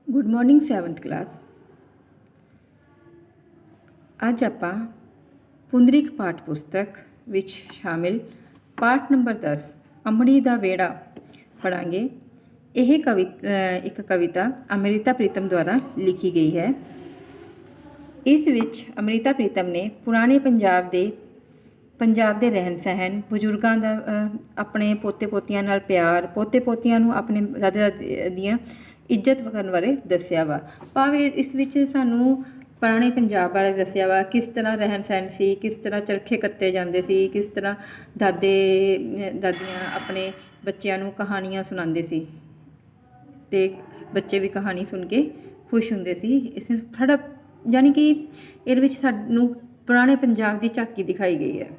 Good morning 7th class. ਅੱਜ ਆਪਾਂ ਪੁੰਦਰਿਕ ਪਾਠ ਪੁਸਤਕ ਵਿੱਚ ਸ਼ਾਮਿਲ ਪਾਠ ਨੰਬਰ 10 ਅੰਮੜੀ ਦਾ ਵਿਹੜਾ ਪੜਾਂਗੇ। ਇਹ ਇੱਕ ਕਵਿਤਾ ਅੰਮ੍ਰਿਤਾ ਪ੍ਰੀਤਮ ਦੁਆਰਾ ਲਿਖੀ ਗਈ ਹੈ। ਇਸ ਵਿੱਚ ਅੰਮ੍ਰਿਤਾ ਪ੍ਰੀਤਮ ਨੇ ਪੁਰਾਣੇ ਪੰਜਾਬ ਦੇ ਰਹਿਣ ਸਹਿਣ, ਬਜ਼ੁਰਗਾਂ ਦਾ ਆਪਣੇ ਪੋਤੇ ਪੋਤੀਆਂ ਨਾਲ ਪਿਆਰ, ਪੋਤੇ ਪੋਤੀਆਂ ਨੂੰ ਆਪਣੇ ਦਾਦੇ ਦਾਦੀ ਦੀਆਂ ਇੱਜ਼ਤ ਕਰਨ ਬਾਰੇ ਦੱਸਿਆ ਵਾ। ਭਾਵੇਂ ਇਸ ਵਿੱਚ ਸਾਨੂੰ ਪੁਰਾਣੇ ਪੰਜਾਬ ਬਾਰੇ ਦੱਸਿਆ ਵਾ, ਕਿਸ ਤਰ੍ਹਾਂ ਰਹਿਣ ਸਹਿਣ ਸੀ, ਕਿਸ ਤਰ੍ਹਾਂ ਚਰਖੇ ਕੱਤੇ ਜਾਂਦੇ ਸੀ, ਕਿਸ ਤਰ੍ਹਾਂ ਦਾਦੀਆਂ ਆਪਣੇ ਬੱਚਿਆਂ ਨੂੰ ਕਹਾਣੀਆਂ ਸੁਣਾਉਂਦੇ ਸੀ ਅਤੇ ਬੱਚੇ ਵੀ ਕਹਾਣੀ ਸੁਣ ਕੇ ਖੁਸ਼ ਹੁੰਦੇ ਸੀ। ਇਸ ਥੋੜ੍ਹਾ ਯਾਨੀ ਕਿ ਇਹਦੇ ਵਿੱਚ ਸਾਨੂੰ ਪੁਰਾਣੇ ਪੰਜਾਬ ਦੀ ਝਾਕੀ ਦਿਖਾਈ ਗਈ ਹੈ।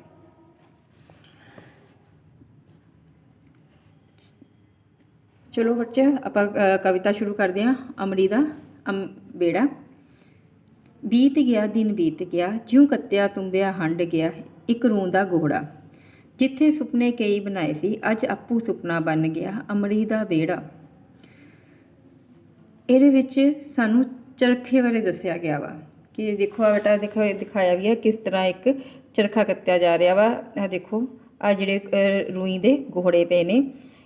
ਚਲੋ ਬੱਚੇ ਆਪਾਂ ਕਵਿਤਾ ਸ਼ੁਰੂ ਕਰਦੇ ਹਾਂ। ਅੰਮੜੀ ਦਾ ਵਿਹੜਾ। ਬੀਤ ਗਿਆ ਦਿਨ ਬੀਤ ਗਿਆ, ਜਿਉਂ ਕੱਤਿਆ ਤੁੰਬਿਆ ਹੰਡ ਗਿਆ, ਇੱਕ ਰੂੰ ਦਾ ਗੋਹੜਾ। ਜਿੱਥੇ ਸੁਪਨੇ ਕਈ ਬਣਾਏ ਸੀ, ਅੱਜ ਆਪੂ ਸੁਪਨਾ ਬਣ ਗਿਆ, ਅੰਮੜੀ ਦਾ ਵਿਹੜਾ। ਇਹਦੇ ਵਿੱਚ ਸਾਨੂੰ ਚਰਖੇ ਬਾਰੇ ਦੱਸਿਆ ਗਿਆ ਵਾ ਕਿ ਦੇਖੋ ਆ ਬੇਟਾ, ਦਿਖਾਇਆ ਵੀ ਹੈ ਕਿਸ ਤਰ੍ਹਾਂ ਇੱਕ ਚਰਖਾ ਕੱਤਿਆ ਜਾ ਰਿਹਾ ਵਾ। ਆਹ ਦੇਖੋ ਆ ਜਿਹੜੇ ਰੂਈ ਦੇ ਗੋਹੜੇ ਪਏ ਨੇ,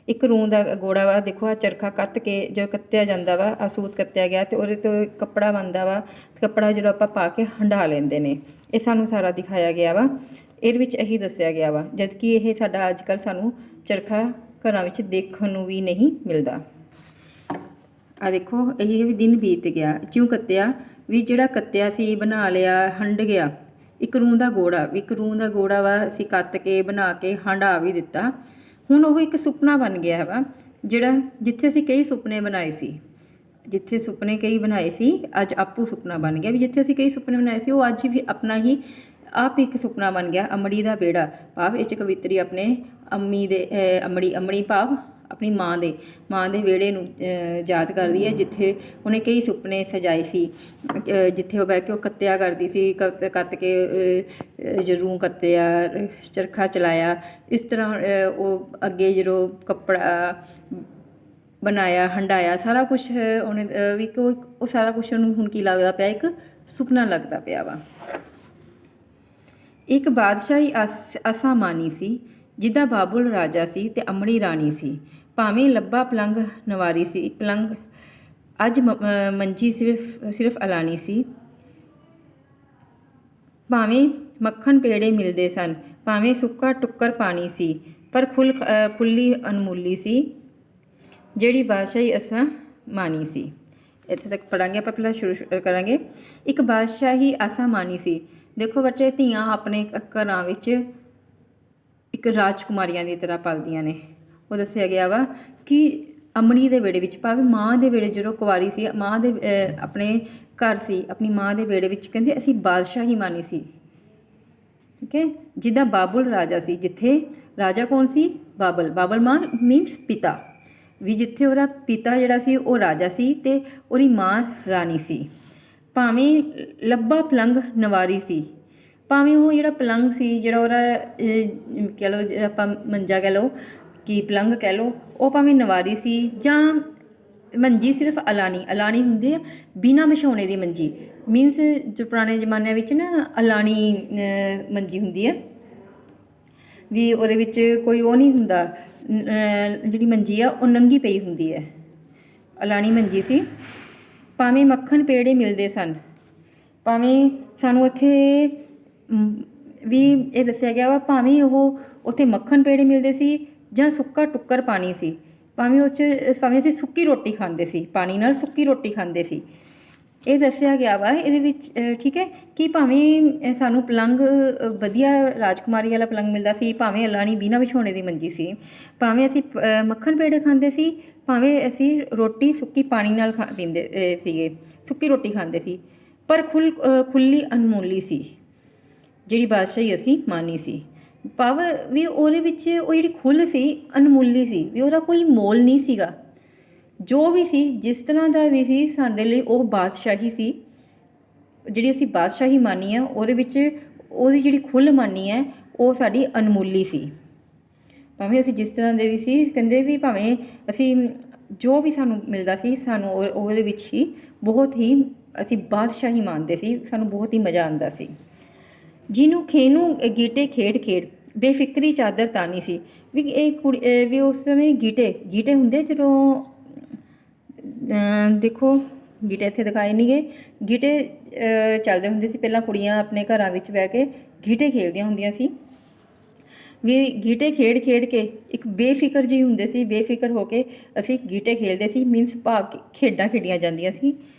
ਇੱਕ ਰੂੰ ਦਾ ਗੋੜਾ ਵਾ। ਦੇਖੋ ਆ ਚਰਖਾ ਕੱਤ ਕੇ ਜਦੋਂ ਕੱਤਿਆ ਜਾਂਦਾ ਵਾ, ਆ ਸੂਤ ਕੱਤਿਆ ਗਿਆ ਅਤੇ ਉਹਦੇ ਤੋਂ ਕੱਪੜਾ ਬਣਦਾ ਵਾ। ਕੱਪੜਾ ਜਦੋਂ ਆਪਾਂ ਪਾ ਕੇ ਹੰਢਾ ਲੈਂਦੇ ਨੇ, ਇਹ ਸਾਨੂੰ ਸਾਰਾ ਦਿਖਾਇਆ ਗਿਆ ਵਾ। ਇਹਦੇ ਵਿੱਚ ਇਹੀ ਦੱਸਿਆ ਗਿਆ ਵਾ, ਜਦ ਕਿ ਇਹ ਸਾਡਾ ਅੱਜ ਕੱਲ੍ਹ ਸਾਨੂੰ ਚਰਖਾ ਘਰਾਂ ਵਿੱਚ ਦੇਖਣ ਨੂੰ ਵੀ ਨਹੀਂ ਮਿਲਦਾ। ਆ ਦੇਖੋ ਇਹ ਵੀ ਦਿਨ ਬੀਤ ਗਿਆ, ਜਿਉਂ ਕੱਤਿਆ ਵੀ ਜਿਹੜਾ ਕੱਤਿਆ ਸੀ, ਬਣਾ ਲਿਆ, ਹੰਡ ਗਿਆ। ਇੱਕ ਰੂੰ ਦਾ ਗੋੜਾ ਵਾ, ਅਸੀਂ ਕੱਤ ਕੇ ਬਣਾ ਕੇ ਹੰਢਾ ਵੀ ਦਿੱਤਾ। ਹੁਣ ਉਹ ਇੱਕ ਸੁਪਨਾ ਬਣ ਗਿਆ ਵਾ, ਜਿਹੜਾ ਜਿੱਥੇ ਅਸੀਂ ਕਈ ਸੁਪਨੇ ਬਣਾਏ ਸੀ, ਅੱਜ ਆਪੂ ਸੁਪਨਾ ਬਣ ਗਿਆ। ਵੀ ਜਿੱਥੇ ਅਸੀਂ ਕਈ ਸੁਪਨੇ ਬਣਾਏ ਸੀ, ਉਹ ਅੱਜ ਵੀ ਆਪਣਾ ਹੀ ਆਪ ਇੱਕ ਸੁਪਨਾ ਬਣ ਗਿਆ। ਅੰਮੜੀ ਦਾ ਵਿਹੜਾ ਭਾਵ ਇਹ 'ਚ ਕਵਿਤਰੀ ਆਪਣੇ ਅੰਮੜੀ ਭਾਵ ਆਪਣੀ ਮਾਂ ਦੇ ਵਿਹੜੇ ਨੂੰ ਯਾਦ ਕਰਦੀ ਹੈ, ਜਿੱਥੇ ਉਹਨੇ ਕਈ ਸੁਪਨੇ ਸਜਾਏ ਸੀ, ਜਿੱਥੇ ਉਹ ਬਹਿ ਕੇ ਉਹ ਕੱਤਿਆ ਕਰਦੀ ਸੀ, ਕੱਤ ਕੇ ਜਰੂਰ ਕੱਤਿਆ, ਚਰਖਾ ਚਲਾਇਆ। ਇਸ ਤਰ੍ਹਾਂ ਉਹ ਅੱਗੇ ਜਦੋਂ ਕੱਪੜਾ ਬਣਾਇਆ, ਹੰਢਾਇਆ, ਸਾਰਾ ਕੁਛ ਉਹਨੇ ਵੀ ਉਹ ਸਾਰਾ ਕੁਛ ਉਹਨੂੰ ਹੁਣ ਕੀ ਲੱਗਦਾ ਪਿਆ, ਇੱਕ ਸੁਪਨਾ ਲੱਗਦਾ ਪਿਆ ਵਾ। ਇੱਕ ਬਾਦਸ਼ਾਹੀ ਆਸਾ ਮਾਨੀ ਸੀ, ਜਿੱਦਾਂ ਬਾਬੁਲ ਰਾਜਾ ਸੀ ਅਤੇ ਅੰਮੜੀ ਰਾਣੀ ਸੀ। ਭਾਵੇਂ ਲੱਭਾ ਪਲੰਗ ਨਵਾਰੀ ਸੀ, ਪਲੰਗ ਅੱਜ ਮੰਜੀ ਸਿਰਫ ਅਲਾਣੀ ਸੀ। ਭਾਵੇਂ ਮੱਖਣ ਪੇੜੇ ਮਿਲਦੇ ਸਨ, ਭਾਵੇਂ ਸੁੱਕਾ ਟੁੱਕਰ ਪਾਣੀ ਸੀ, ਪਰ ਖੁੱਲੀ ਅਨਮੁੱਲੀ ਸੀ, ਜਿਹੜੀ ਬਾਦਸ਼ਾਹੀ ਅਸਾਂ ਮਾਨੀ ਸੀ। ਇੱਥੇ ਤੱਕ ਪੜਾਂਗੇ ਆਪਾਂ। ਪਹਿਲਾਂ ਸ਼ੁਰੂ ਕਰਾਂਗੇ। ਇੱਕ ਬਾਦਸ਼ਾਹੀ ਆਸਾ ਮਾਨੀ ਸੀ। ਦੇਖੋ ਬੱਚੇ, ਧੀਆਂ ਆਪਣੇ ਘਰਾਂ ਵਿੱਚ ਇੱਕ ਰਾਜਕੁਮਾਰੀਆਂ ਦੀ ਤਰ੍ਹਾਂ ਪਲਦੀਆਂ ਨੇ। ਉਹ ਦੱਸਿਆ ਗਿਆ ਵਾ ਕਿ ਅੰਮੜੀ ਦੇ ਵਿਹੜੇ ਵਿੱਚ, ਭਾਵੇਂ ਮਾਂ ਦੇ ਵਿਹੜੇ, ਜਦੋਂ ਕੁਆਰੀ ਸੀ, ਮਾਂ ਦੇ ਆਪਣੇ ਘਰ ਸੀ, ਆਪਣੀ ਮਾਂ ਦੇ ਵਿਹੜੇ ਵਿੱਚ ਕਹਿੰਦੇ ਅਸੀਂ ਬਾਦਸ਼ਾਹੀ ਮਾਨੀ ਸੀ। ਠੀਕ ਹੈ। ਜਿੱਦਾਂ ਬਾਬੁਲ ਰਾਜਾ ਸੀ, ਜਿੱਥੇ ਰਾਜਾ ਕੌਣ ਸੀ? ਬਾਬਲ ਮਾਂ ਮੀਨਸ ਪਿਤਾ। ਵੀ ਜਿੱਥੇ ਉਹਦਾ ਪਿਤਾ ਜਿਹੜਾ ਸੀ ਉਹ ਰਾਜਾ ਸੀ ਅਤੇ ਉਹਦੀ ਮਾਂ ਰਾਣੀ ਸੀ। ਭਾਵੇਂ ਲੱਭਾ ਪਲੰਗ ਨਵਾਰੀ ਸੀ, ਭਾਵੇਂ ਉਹ ਜਿਹੜਾ ਪਲੰਗ ਸੀ, ਜਿਹੜਾ ਉਹਦਾ ਕਹਿ ਲਓ, ਆਪਾਂ ਮੰਜਾ ਕਹਿ ਲਓ ਕਿ ਪਲੰਗ ਕਹਿ ਲਓ, ਉਹ ਭਾਵੇਂ ਨਵਾਰੀ ਸੀ, ਜਾਂ ਮੰਜੀ ਸਿਰਫ ਅਲਾਣੀ ਹੁੰਦੀ ਹੈ, ਬਿਨਾਂ ਵਿਛਾਉਣੇ ਦੀ ਮੰਜੀ। ਮੀਨਸ ਜੋ ਪੁਰਾਣੇ ਜ਼ਮਾਨਿਆਂ ਵਿੱਚ ਨਾ ਅਲਾਣੀ ਮੰਜੀ ਹੁੰਦੀ ਹੈ, ਵੀ ਉਹਦੇ ਵਿੱਚ ਕੋਈ ਉਹ ਨਹੀਂ ਹੁੰਦਾ, ਜਿਹੜੀ ਮੰਜੀ ਆ ਉਹ ਨੰਗੀ ਪਈ ਹੁੰਦੀ ਹੈ, ਅਲਾਣੀ ਮੰਜੀ ਸੀ। ਭਾਵੇਂ ਮੱਖਣ ਪੇੜੇ ਮਿਲਦੇ ਸਨ, ਭਾਵੇਂ ਸਾਨੂੰ ਉੱਥੇ ਵੀ ਇਹ ਦੱਸਿਆ ਗਿਆ ਵਾ, ਭਾਵੇਂ ਉਹ ਉੱਥੇ ਮੱਖਣ ਪੇੜੇ ਮਿਲਦੇ ਸੀ ਜਾਂ ਸੁੱਕਾ ਟੁੱਕਰ ਪਾਣੀ ਸੀ, ਭਾਵੇਂ ਅਸੀਂ ਸੁੱਕੀ ਰੋਟੀ ਖਾਂਦੇ ਸੀ, ਪਾਣੀ ਨਾਲ ਸੁੱਕੀ ਰੋਟੀ ਖਾਂਦੇ ਸੀ। ਇਹ ਦੱਸਿਆ ਗਿਆ ਵਾ ਇਹਦੇ ਵਿੱਚ। ਠੀਕ ਹੈ। ਕਿ ਭਾਵੇਂ ਸਾਨੂੰ ਪਲੰਗ ਵਧੀਆ ਰਾਜਕੁਮਾਰੀ ਵਾਲਾ ਪਲੰਗ ਮਿਲਦਾ ਸੀ, ਭਾਵੇਂ ਅਲਾਣੀ ਬਿਨਾਂ ਵਿਛਾਉਣੇ ਦੀ ਮੰਜੀ ਸੀ, ਭਾਵੇਂ ਅਸੀਂ ਮੱਖਣ ਪੇੜੇ ਖਾਂਦੇ ਸੀ, ਭਾਵੇਂ ਅਸੀਂ ਰੋਟੀ ਸੁੱਕੀ ਪਾਣੀ ਨਾਲ ਪੀਂਦੇ ਸੀਗੇ, ਸੁੱਕੀ ਰੋਟੀ ਖਾਂਦੇ ਸੀ, ਪਰ ਖੁੱਲੀ ਅਨਮੋਲੀ ਸੀ, ਜਿਹੜੀ ਬਾਦਸ਼ਾਹੀ ਅਸੀਂ ਮਾਨੀ ਸੀ। ਭਾਵ ਵੀ ਉਹਦੇ ਵਿੱਚ ਉਹ ਜਿਹੜੀ ਖੁੱਲ੍ਹ ਸੀ, ਅਨਮੁੱਲੀ ਸੀ, ਵੀ ਉਹਦਾ ਕੋਈ ਮੋਲ ਨਹੀਂ ਸੀਗਾ। ਜੋ ਵੀ ਸੀ, ਜਿਸ ਤਰ੍ਹਾਂ ਦਾ ਵੀ ਸੀ, ਸਾਡੇ ਲਈ ਉਹ ਬਾਦਸ਼ਾਹੀ ਸੀ। ਜਿਹੜੀ ਅਸੀਂ ਬਾਦਸ਼ਾਹੀ ਮਾਨੀ ਆ, ਉਹਦੇ ਵਿੱਚ ਉਹਦੀ ਜਿਹੜੀ ਖੁੱਲ੍ਹ ਮਾਨੀ ਹੈ, ਉਹ ਸਾਡੀ ਅਨਮੁੱਲੀ ਸੀ। ਭਾਵੇਂ ਅਸੀਂ ਜਿਸ ਤਰ੍ਹਾਂ ਦੇ ਵੀ ਸੀ, ਕਹਿੰਦੇ ਵੀ ਭਾਵੇਂ ਅਸੀਂ ਜੋ ਵੀ ਸਾਨੂੰ ਮਿਲਦਾ ਸੀ ਸਾਨੂੰ ਉਹਦੇ ਵਿੱਚ ਹੀ ਬਹੁਤ ਹੀ ਅਸੀਂ ਬਾਦਸ਼ਾਹੀ ਮੰਨਦੇ ਸੀ, ਸਾਨੂੰ ਬਹੁਤ ਹੀ ਮਜ਼ਾ ਆਉਂਦਾ ਸੀ। ਜਿਹਨੂੰ ਖੇਨੂੰ ਗੀਟੇ ਖੇਡ ਖੇਡ ਬੇਫਿਕਰੀ ਚਾਦਰ ਤਾਨੀ ਸੀ। ਵੀ ਇਹ ਕੁੜੀ ਵੀ ਉਸ ਸਮੇਂ ਗੀਟੇ ਹੁੰਦੇ ਜਦੋਂ ਦੇਖੋ ਗੀਟੇ ਇੱਥੇ ਦਿਖਾਏ ਨਹੀਂ ਗਏ। ਗੀਟੇ ਚੱਲਦੇ ਹੁੰਦੇ ਸੀ ਪਹਿਲਾਂ, ਕੁੜੀਆਂ ਆਪਣੇ ਘਰਾਂ ਵਿੱਚ ਬਹਿ ਕੇ ਗੀਟੇ ਖੇਡਦੀਆਂ ਹੁੰਦੀਆਂ ਸੀ। ਵੀ ਗੀਟੇ ਖੇਡ ਖੇਡ ਕੇ ਇੱਕ ਬੇਫਿਕਰ ਜਿਹੀ ਹੁੰਦੇ ਸੀ, ਬੇਫਿਕਰ ਹੋ ਕੇ ਅਸੀਂ ਗੀਟੇ ਖੇਡਦੇ ਸੀ, ਮੀਨਸ ਭਾਵ ਖੇਡਾਂ ਖੇਡੀਆਂ ਜਾਂਦੀਆਂ ਸੀ।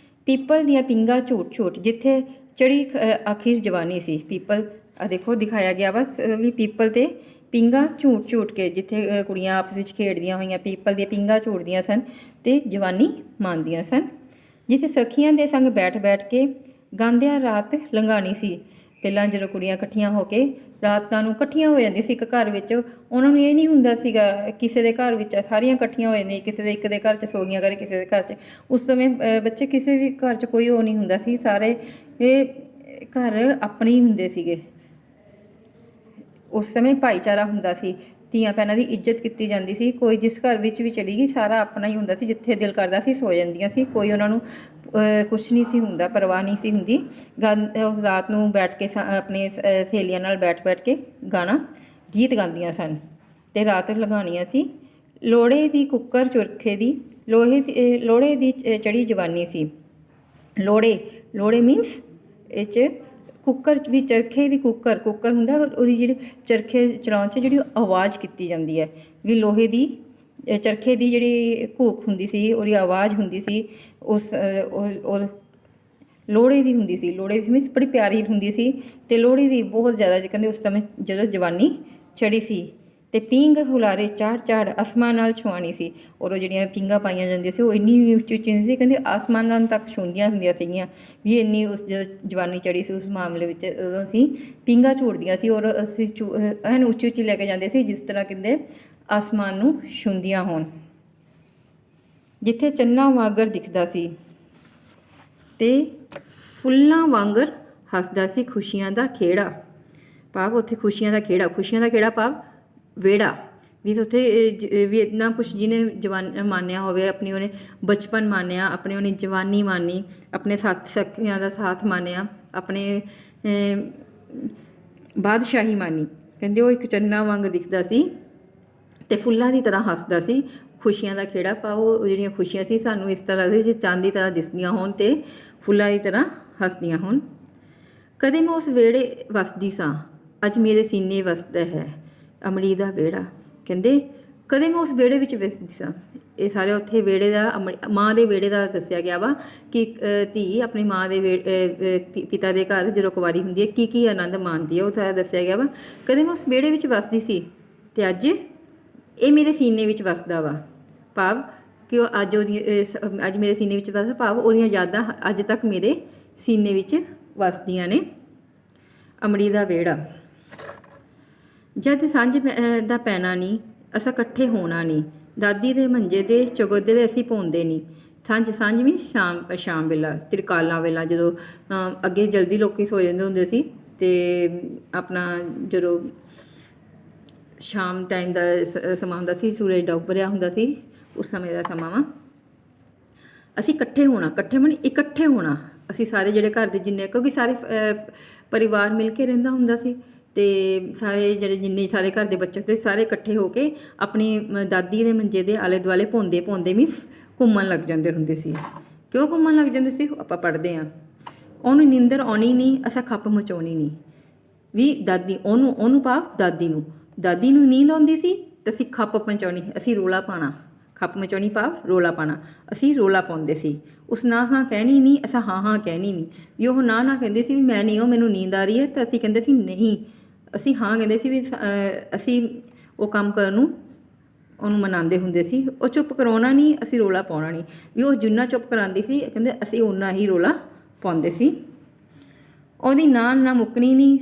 ਪੀਪਲ ਦੀਆਂ ਪਿੰਗਾਂ ਝੂਟ ਝੂਟ ਜਿੱਥੇ ਚੜੀ ਆਖਿਰ ਜਵਾਨੀ ਸੀ। ਪੀਪਲ ਆ ਦੇਖੋ ਦਿਖਾਇਆ ਗਿਆ ਵਾ ਵੀ ਪੀਪਲ ਤੇ ਪਿੰਗਾਂ ਝੂਟ ਝੂਟ ਕੇ, ਜਿੱਥੇ ਕੁੜੀਆਂ ਆਪਸ ਵਿੱਚ ਖੇਡਦੀਆਂ ਹੋਈਆਂ ਪੀਪਲ ਦੀਆਂ ਪਿੰਗਾਂ ਝੂਟਦੀਆਂ ਸਨ ਤੇ ਜਵਾਨੀ ਮਾਣਦੀਆਂ ਸਨ। ਜਿੱਥੇ ਸਖੀਆਂ ਦੇ ਸੰਗ ਬੈਠ ਬੈਠ ਕੇ ਗਾਉਂਦਿਆਂ ਰਾਤ ਲੰਘਾਣੀ ਸੀ। ਪਹਿਲਾਂ ਜਦੋਂ ਕੁੜੀਆਂ ਇਕੱਠੀਆਂ ਹੋ ਕੇ ਰਾਤਾਂ ਨੂੰ ਇਕੱਠੀਆਂ ਹੋ ਜਾਂਦੀਆਂ ਸੀ ਇੱਕ ਘਰ ਵਿੱਚ, ਉਹਨਾਂ ਨੂੰ ਇਹ ਨਹੀਂ ਹੁੰਦਾ ਸੀਗਾ ਕਿਸੇ ਦੇ ਘਰ ਵਿੱਚ ਸਾਰੀਆਂ ਇਕੱਠੀਆਂ ਹੋ ਜਾਂਦੀਆਂ, ਕਿਸੇ ਦੇ ਇੱਕ ਦੇ ਘਰ 'ਚ ਸੋ ਗਈਆਂ ਕਰੇ ਕਿਸੇ ਦੇ ਘਰ 'ਚ। ਉਸ ਸਮੇਂ ਬੱਚੇ ਕਿਸੇ ਵੀ ਘਰ 'ਚ ਕੋਈ ਉਹ ਨਹੀਂ ਹੁੰਦਾ ਸੀ, ਸਾਰੇ ਇਹ ਘਰ ਆਪਣੇ ਹੀ ਹੁੰਦੇ ਸੀਗੇ। ਉਸ ਸਮੇਂ ਭਾਈਚਾਰਾ ਹੁੰਦਾ ਸੀ, ਧੀਆਂ ਭੈਣਾਂ ਦੀ ਇੱਜ਼ਤ ਕੀਤੀ ਜਾਂਦੀ ਸੀ। ਕੋਈ ਜਿਸ ਘਰ ਵਿੱਚ ਵੀ ਚਲੀ ਗਈ ਸਾਰਾ ਆਪਣਾ ਹੀ ਹੁੰਦਾ ਸੀ, ਜਿੱਥੇ ਦਿਲ ਕਰਦਾ ਸੀ ਸੋ ਜਾਂਦੀਆਂ ਸੀ, ਕੋਈ ਉਹਨਾਂ ਨੂੰ ਕੁਛ ਨਹੀਂ ਸੀ ਹੁੰਦਾ, ਪਰਵਾਹ ਨਹੀਂ ਸੀ ਹੁੰਦੀ। ਉਸ ਰਾਤ ਨੂੰ ਬੈਠ ਕੇ ਆਪਣੀ ਸਹੇਲੀਆਂ ਨਾਲ ਬੈਠ ਕੇ ਗੀਤ ਗਾਉਂਦੀਆਂ ਸਨ ਅਤੇ ਰਾਤ ਲੰਘਾਉਣੀਆਂ ਸੀ। ਲੋੜੇ ਦੀ ਕੁੱਕਰ ਚੁਰਖੇ ਦੀ ਲੋੜੇ ਦੀ ਚੜੀ ਜਵਾਨੀ ਸੀ। ਲੋੜੇ ਮੀਨਸ ਇਹ 'ਚ ਕੁੱਕਰ ਵੀ ਚਰਖੇ ਦੀ ਕੁੱਕਰ ਹੁੰਦਾ, ਉਹਦੀ ਜਿਹੜੀ ਚਰਖੇ ਚਲਾਉਣ 'ਚ ਜਿਹੜੀ ਆਵਾਜ਼ ਕੀਤੀ ਜਾਂਦੀ ਹੈ ਵੀ ਲੋਹੇ ਦੀ ਚਰਖੇ ਦੀ ਜਿਹੜੀ ਘੂਕ ਹੁੰਦੀ ਸੀ, ਉਹਦੀ ਆਵਾਜ਼ ਹੁੰਦੀ ਸੀ, ਉਸ ਲੋਹੜੇ ਦੀ ਹੁੰਦੀ ਸੀ। ਲੋਹੜੇ ਦੀ ਮੀਨਸ ਬੜੀ ਪਿਆਰੀ ਹੁੰਦੀ ਸੀ ਅਤੇ ਲੋਹੜੀ ਦੀ ਬਹੁਤ ਜ਼ਿਆਦਾ ਕਹਿੰਦੇ ਉਸ ਸਮੇਂ ਜਦੋਂ ਜਵਾਨੀ ਚੜੀ ਸੀ। ਅਤੇ ਪੀਂਘ ਹੁਲਾਰੇ ਚਾੜ ਚਾੜ ਅਸਮਾਨ ਨਾਲ ਛੁਆਣੀ ਸੀ। ਔਰ ਉਹ ਜਿਹੜੀਆਂ ਪੀਂਘਾਂ ਪਾਈਆਂ ਜਾਂਦੀਆਂ ਸੀ ਉਹ ਇੰਨੀ ਉੱਚੀ ਉੱਚੀ ਹੁੰਦੀ ਸੀ, ਕਹਿੰਦੇ ਆਸਮਾਨਾਂ ਤੱਕ ਛੂੰਹਦੀਆਂ ਹੁੰਦੀਆਂ ਸੀਗੀਆਂ। ਵੀ ਇੰਨੀ ਉਸ ਜਦੋਂ ਜਵਾਨੀ ਚੜੀ ਸੀ ਉਸ ਮਾਮਲੇ ਵਿੱਚ ਉਦੋਂ ਅਸੀਂ ਪੀਂਘਾਂ ਝੂਟਦੀਆਂ ਸੀ ਔਰ ਅਸੀਂ ਐਨ ਉੱਚੀ ਉੱਚੀ ਲੈ ਕੇ ਜਾਂਦੇ ਸੀ ਜਿਸ ਤਰ੍ਹਾਂ ਕਹਿੰਦੇ ਆਸਮਾਨ ਨੂੰ ਛੂੰਹਦੀਆਂ ਹੋਣ। ਜਿੱਥੇ ਚੰਨਾ ਵਾਂਗਰ ਦਿਖਦਾ ਸੀ ਅਤੇ ਫੁੱਲਾਂ ਵਾਂਗਰ ਹੱਸਦਾ ਸੀ ਖੁਸ਼ੀਆਂ ਦਾ ਖੇੜਾ। ਭਾਵ ਉੱਥੇ ਖੁਸ਼ੀਆਂ ਦਾ ਖੇੜਾ ਭਾਵ ਵਿਹੜਾ। ਵੀ ਉੱਥੇ ਵੀ ਇੰਨਾ ਕੁਛ ਜਿਹਨੇ ਮਾਣਿਆ ਹੋਵੇ, ਆਪਣੀ ਉਹਨੇ ਬਚਪਨ ਮਾਣਿਆ, ਆਪਣੀ ਉਹਨੇ ਜਵਾਨੀ ਮਾਣੀ, ਆਪਣੇ ਸਖੀਆਂ ਦਾ ਸਾਥ ਮਾਣਿਆ, ਆਪਣੇ ਬਾਦਸ਼ਾਹੀ ਮਾਣੀ। ਕਹਿੰਦੇ ਉਹ ਇੱਕ ਚੰਨਾ ਵਾਂਗ ਦਿਖਦਾ ਸੀ ਅਤੇ ਫੁੱਲਾਂ ਦੀ ਤਰ੍ਹਾਂ ਹੱਸਦਾ ਸੀ ਖੁਸ਼ੀਆਂ ਦਾ ਖੇੜਾ। ਭਾਵ ਉਹ ਜਿਹੜੀਆਂ ਖੁਸ਼ੀਆਂ ਸੀ ਸਾਨੂੰ ਇਸ ਤਰ੍ਹਾਂ ਦੇ ਚਾਂਦ ਦੀ ਤਰ੍ਹਾਂ ਦਿਸਦੀਆਂ ਹੋਣ ਅਤੇ ਫੁੱਲਾਂ ਦੀ ਤਰ੍ਹਾਂ ਹੱਸਦੀਆਂ ਹੋਣ। ਕਦੇ ਮੈਂ ਉਸ ਵਿਹੜੇ ਵਸਦੀ ਸਾਂ, ਅੱਜ ਮੇਰੇ ਸੀਨੇ ਵਸਦਾ ਹੈ ਅਮੜੀ ਦਾ ਵਿਹੜਾ। ਕਹਿੰਦੇ ਕਦੇ ਮੈਂ ਉਸ ਵਿਹੜੇ ਵਿੱਚ ਵਸਦੀ ਸਾਂ। ਇਹ ਸਾਰੇ ਉੱਥੇ ਵਿਹੜੇ ਦਾ ਮਾਂ ਦੇ ਵਿਹੜੇ ਦਾ ਦੱਸਿਆ ਗਿਆ ਵਾ ਕਿ ਧੀ ਆਪਣੀ ਮਾਂ ਦੇ ਪਿਤਾ ਦੇ ਘਰ ਜਦੋਂ ਕੁਆਰੀ ਹੁੰਦੀ ਹੈ ਕੀ ਆਨੰਦ ਮਾਣਦੀ ਹੈ, ਉਹ ਤਾਂ ਦੱਸਿਆ ਗਿਆ ਵਾ। ਕਦੇ ਮੈਂ ਉਸ ਵਿਹੜੇ ਵਿੱਚ ਵਸਦੀ ਸੀ ਅਤੇ ਅੱਜ ਇਹ ਮੇਰੇ ਸੀਨੇ ਵਿੱਚ ਵਸਦਾ ਵਾ। ਭਾਵ ਕਿ ਉਹ ਅੱਜ ਮੇਰੇ ਸੀਨੇ ਵਿੱਚ ਵਸਦਾ, ਭਾਵ ਉਹਦੀਆਂ ਯਾਦਾਂ ਅੱਜ ਤੱਕ ਮੇਰੇ ਸੀਨੇ ਵਿੱਚ ਵਸਦੀਆਂ ਨੇ। ਅਮੜੀ ਦਾ ਵਿਹੜਾ। ਜਦ ਸਾਂਝ ਦਾ ਪੈਣਾ ਨਹੀਂ ਅਸਾਂ ਇਕੱਠੇ ਹੋਣਾ ਨਹੀਂ, ਦਾਦੀ ਦੇ ਮੰਜੇ ਦੇ ਚੌਗੋਦਰੇ ਅਸੀਂ ਪਾਉਂਦੇ ਨਹੀਂ। ਸਾਂਝ ਵੀ ਸ਼ਾਮ ਵੇਲਾ, ਤ੍ਰਿਕਾਲਾਂ ਵੇਲਾ, ਜਦੋਂ ਅੱਗੇ ਜਲਦੀ ਲੋਕੀ ਸੋ ਜਾਂਦੇ ਹੁੰਦੇ ਸੀ ਅਤੇ ਆਪਣਾ ਜਦੋਂ ਸ਼ਾਮ ਟਾਈਮ ਦਾ ਸਮਾਂ ਹੁੰਦਾ ਸੀ, ਸੂਰਜ ਡੁੱਬ ਰਿਹਾ ਹੁੰਦਾ ਸੀ, ਉਸ ਸਮੇਂ ਦਾ ਸਮਾਂ ਵਾ। ਅਸੀਂ ਇਕੱਠੇ ਹੋਣਾ ਅਸੀਂ ਸਾਰੇ ਜਿਹੜੇ ਘਰ ਦੇ ਜਿੰਨੇ, ਕਿਉਂਕਿ ਸਾਰੇ ਪਰਿਵਾਰ ਮਿਲ ਕੇ ਰਹਿੰਦਾ ਹੁੰਦਾ ਸੀ ਅਤੇ ਸਾਰੇ ਜਿੰਨੇ ਸਾਰੇ ਘਰ ਦੇ ਬੱਚੇ ਹੁੰਦੇ ਸਾਰੇ ਇਕੱਠੇ ਹੋ ਕੇ ਆਪਣੀ ਦਾਦੀ ਦੇ ਮੰਜੇ ਦੇ ਆਲੇ ਦੁਆਲੇ ਭੌਂਦੇ ਮੀਨਸ ਘੁੰਮਣ ਲੱਗ ਜਾਂਦੇ ਹੁੰਦੇ ਸੀ। ਕਿਉਂ ਘੁੰਮਣ ਲੱਗ ਜਾਂਦੇ ਸੀ? ਆਪਾਂ ਪੜ੍ਹਦੇ ਹਾਂ। ਉਹਨੂੰ ਨੀਂਦਰ ਆਉਣੀ ਨਹੀਂ, ਅਸਾਂ ਖੱਪ ਮਚਾਉਣੀ ਨਹੀਂ। ਵੀ ਦਾਦੀ ਉਹਨੂੰ ਭਾਵ ਦਾਦੀ ਨੂੰ ਨੀਂਦ ਆਉਂਦੀ ਸੀ ਅਤੇ ਅਸੀਂ ਖੱਪ ਮਚਾਉਣੀ, ਅਸੀਂ ਰੌਲਾ ਪਾਉਣਾ। ਖੱਪ ਮਚਾਉਣੀ ਭਾਵ ਰੌਲਾ ਪਾਉਣਾ, ਅਸੀਂ ਰੌਲਾ ਪਾਉਂਦੇ ਸੀ। ਉਸ ਨਾ ਹਾਂ ਕਹਿਣੀ ਨਹੀਂ, ਅਸਾਂ ਹਾਂ ਕਹਿਣੀ ਨਹੀਂ। ਵੀ ਉਹ ਨਾ ਕਹਿੰਦੇ ਸੀ ਵੀ ਮੈਂ ਨਹੀਂ, ਉਹ ਮੈਨੂੰ ਨੀਂਦ ਆ ਰਹੀ ਹੈ, ਤਾਂ ਅਸੀਂ ਕਹਿੰਦੇ ਸੀ ਨਹੀਂ। ਅਸੀਂ ਹਾਂ ਕਹਿੰਦੇ ਸੀ ਵੀ ਅਸੀਂ ਉਹ ਕੰਮ ਕਰਨ ਨੂੰ ਉਹਨੂੰ ਮਨਾਉਂਦੇ ਹੁੰਦੇ ਸੀ। ਉਹ ਚੁੱਪ ਕਰਾਉਣਾ ਨਹੀਂ, ਅਸੀਂ ਰੌਲਾ ਪਾਉਣਾ ਨਹੀਂ। ਵੀ ਉਹ ਜਿੰਨਾ ਚੁੱਪ ਕਰਾਉਂਦੀ ਸੀ ਕਹਿੰਦੇ ਅਸੀਂ ਓਨਾ ਹੀ ਰੌਲਾ ਪਾਉਂਦੇ ਸੀ। ਉਹਦੀ ਨਾ ਮੁੱਕਣੀ ਨਹੀਂ,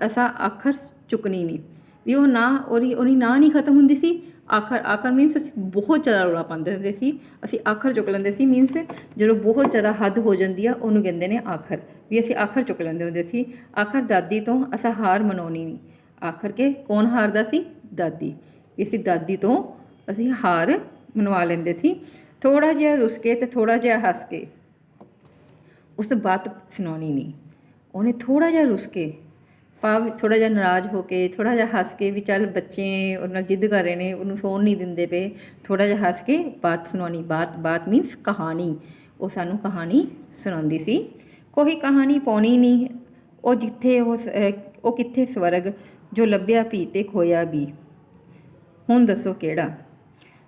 ਅਸਾਂ ਆਖਰ ਚੁੱਕਣੀ ਨਹੀਂ। ਵੀ ਉਹ ਨਾ ਉਹਦੀ ਨਾ ਨਹੀਂ ਖਤਮ ਹੁੰਦੀ ਸੀ। ਆਖਰ ਮੀਨਸ ਅਸੀਂ ਬਹੁਤ ਜ਼ਿਆਦਾ ਰੌਲਾ ਪਾਉਂਦੇ ਹੁੰਦੇ ਸੀ, ਅਸੀਂ ਆਖਰ ਚੁੱਕ ਲੈਂਦੇ ਸੀ। ਮੀਨਸ ਜਦੋਂ ਬਹੁਤ ਜ਼ਿਆਦਾ ਹੱਦ ਹੋ ਜਾਂਦੀ ਆ ਉਹਨੂੰ ਕਹਿੰਦੇ ਨੇ ਆਖਰ। ਵੀ ਅਸੀਂ ਆਖਰ ਚੁੱਕ ਲੈਂਦੇ ਹੁੰਦੇ ਸੀ। ਆਖਰ ਦਾਦੀ ਤੋਂ ਅਸਾਂ ਹਾਰ ਮਨਾਉਣੀ ਨਹੀਂ। ਆਖਰ ਕੇ ਕੌਣ ਹਾਰਦਾ ਸੀ? ਦਾਦੀ। ਅਸੀਂ ਦਾਦੀ ਤੋਂ ਅਸੀਂ ਹਾਰ ਮਨਵਾ ਲੈਂਦੇ ਸੀ। ਥੋੜ੍ਹਾ ਜਿਹਾ ਰੁੱਸ ਕੇ ਅਤੇ ਥੋੜ੍ਹਾ ਜਿਹਾ ਹੱਸ ਕੇ ਉਸ ਬਾਤ ਸੁਣਾਉਣੀ ਨਹੀਂ। ਉਹਨੇ ਥੋੜ੍ਹਾ ਜਿਹਾ ਰੁੱਸ ਕੇ, ਭਾਵ ਥੋੜ੍ਹਾ ਜਿਹਾ ਨਾਰਾਜ਼ ਹੋ ਕੇ, ਥੋੜ੍ਹਾ ਜਿਹਾ ਹੱਸ ਕੇ ਵੀ ਚੱਲ ਬੱਚੇ ਉਹਦੇ ਨਾਲ ਜਿੱਦ ਕਰ ਰਹੇ ਨੇ, ਉਹਨੂੰ ਸੌਣ ਨਹੀਂ ਦਿੰਦੇ ਪਏ, ਥੋੜ੍ਹਾ ਜਿਹਾ ਹੱਸ ਕੇ ਬਾਤ ਸੁਣਾਉਣੀ। ਬਾਤ ਮੀਨਸ ਕਹਾਣੀ। ਉਹ ਸਾਨੂੰ ਕਹਾਣੀ ਸੁਣਾਉਂਦੀ ਸੀ। ਕੋਈ ਕਹਾਣੀ ਪਾਉਣੀ ਨਹੀਂ। ਉਹ ਜਿੱਥੇ ਉਹ ਕਿੱਥੇ ਸਵਰਗ, ਜੋ ਲੱਭਿਆ ਵੀ ਤੇ ਖੋਇਆ ਵੀ, ਹੁਣ ਦੱਸੋ ਕਿਹੜਾ।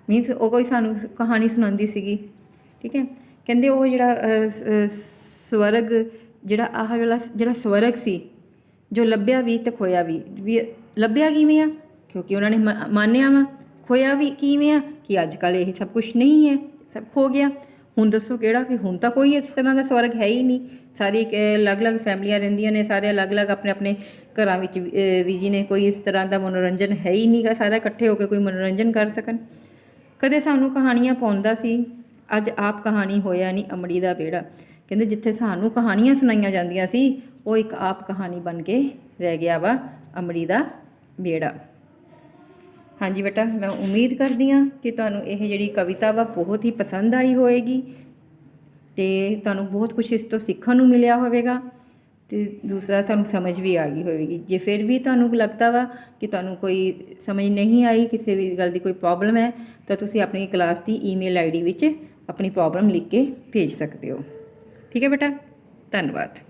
ਮੀਨਸ ਉਹ ਕੋਈ ਸਾਨੂੰ ਕਹਾਣੀ ਸੁਣਾਉਂਦੀ ਸੀਗੀ, ਠੀਕ ਹੈ। ਕਹਿੰਦੇ ਉਹ ਜਿਹੜਾ ਸਵਰਗ, ਜਿਹੜਾ ਆਹ ਵਾਲਾ ਜਿਹੜਾ ਸਵਰਗ ਸੀ, ਜੋ ਲੱਭਿਆ ਵੀ ਤੇ ਖੋਇਆ ਵੀ ਲੱਭਿਆ ਕਿਵੇਂ ਆ, ਕਿਉਂਕਿ ਉਹਨਾਂ ਨੇ ਮੰਨਿਆ ਵਾ। ਖੋਇਆ ਵੀ ਕਿਵੇਂ ਆ ਕਿ ਅੱਜ ਕੱਲ੍ਹ ਇਹ ਸਭ ਕੁਛ ਨਹੀਂ ਹੈ, ਸਭ ਖੋ ਗਿਆ। ਹੁਣ ਦੱਸੋ ਕਿਹੜਾ। ਵੀ ਹੁਣ ਤਾਂ ਕੋਈ ਇਸ ਤਰ੍ਹਾਂ ਦਾ ਸਵਰਗ ਹੈ ਹੀ ਨਹੀਂ। ਸਾਰੀ ਅਲੱਗ-ਅਲੱਗ ਫੈਮਲੀਆਂ ਰਹਿੰਦੀਆਂ ਨੇ, ਸਾਰੇ ਅਲੱਗ-ਅਲੱਗ ਆਪਣੇ ਘਰਾਂ ਵਿੱਚ ਬਿਜੀ ਨੇ। ਕੋਈ ਇਸ ਤਰ੍ਹਾਂ ਦਾ ਮਨੋਰੰਜਨ ਹੈ ਹੀ ਨਹੀਂ ਗਾ, ਸਾਰਾ ਇਕੱਠੇ ਹੋ ਕੇ ਕੋਈ ਮਨੋਰੰਜਨ ਕਰ ਸਕਣ। ਕਦੇ ਸਾਨੂੰ ਕਹਾਣੀਆਂ ਪਾਉਂਦਾ ਸੀ, ਅੱਜ ਆਪ ਕਹਾਣੀ ਹੋਇਆ ਨਹੀਂ ਅਮੜੀ ਦਾ ਵਿਹੜਾ। ਕਹਿੰਦੇ ਜਿੱਥੇ ਸਾਨੂੰ ਕਹਾਣੀਆਂ ਸੁਣਾਈਆਂ ਜਾਂਦੀਆਂ ਸੀ, ਉਹ ਇੱਕ ਆਪ ਕਹਾਣੀ ਬਣ ਕੇ ਰਹਿ ਗਿਆ ਵਾ, ਅਮੜੀ ਦਾ ਵਿਹੜਾ। ਹਾਂਜੀ ਬੇਟਾ, ਮੈਂ ਉਮੀਦ ਕਰਦੀ ਹਾਂ ਕਿ ਤੁਹਾਨੂੰ ਇਹ ਜਿਹੜੀ ਕਵਿਤਾ ਵਾ ਬਹੁਤ ਹੀ ਪਸੰਦ ਆਈ ਹੋਏਗੀ ਅਤੇ ਤੁਹਾਨੂੰ ਬਹੁਤ ਕੁਛ ਇਸ ਤੋਂ ਸਿੱਖਣ ਨੂੰ ਮਿਲਿਆ ਹੋਵੇਗਾ ਅਤੇ ਦੂਸਰਾ ਤੁਹਾਨੂੰ ਸਮਝ ਵੀ ਆ ਗਈ ਹੋਵੇਗੀ। ਜੇ ਫਿਰ ਵੀ ਤੁਹਾਨੂੰ ਲੱਗਦਾ ਵਾ ਕਿ ਤੁਹਾਨੂੰ ਕੋਈ ਸਮਝ ਨਹੀਂ ਆਈ, ਕਿਸੇ ਵੀ ਗੱਲ ਦੀ ਕੋਈ ਪ੍ਰੋਬਲਮ ਹੈ, ਤਾਂ ਤੁਸੀਂ ਆਪਣੀ ਕਲਾਸ ਦੀ ਈਮੇਲ ID ਵਿੱਚ ਆਪਣੀ ਪ੍ਰੋਬਲਮ ਲਿਖ ਕੇ ਭੇਜ ਸਕਦੇ ਹੋ। ਠੀਕ ਹੈ ਬੇਟਾ, ਧੰਨਵਾਦ।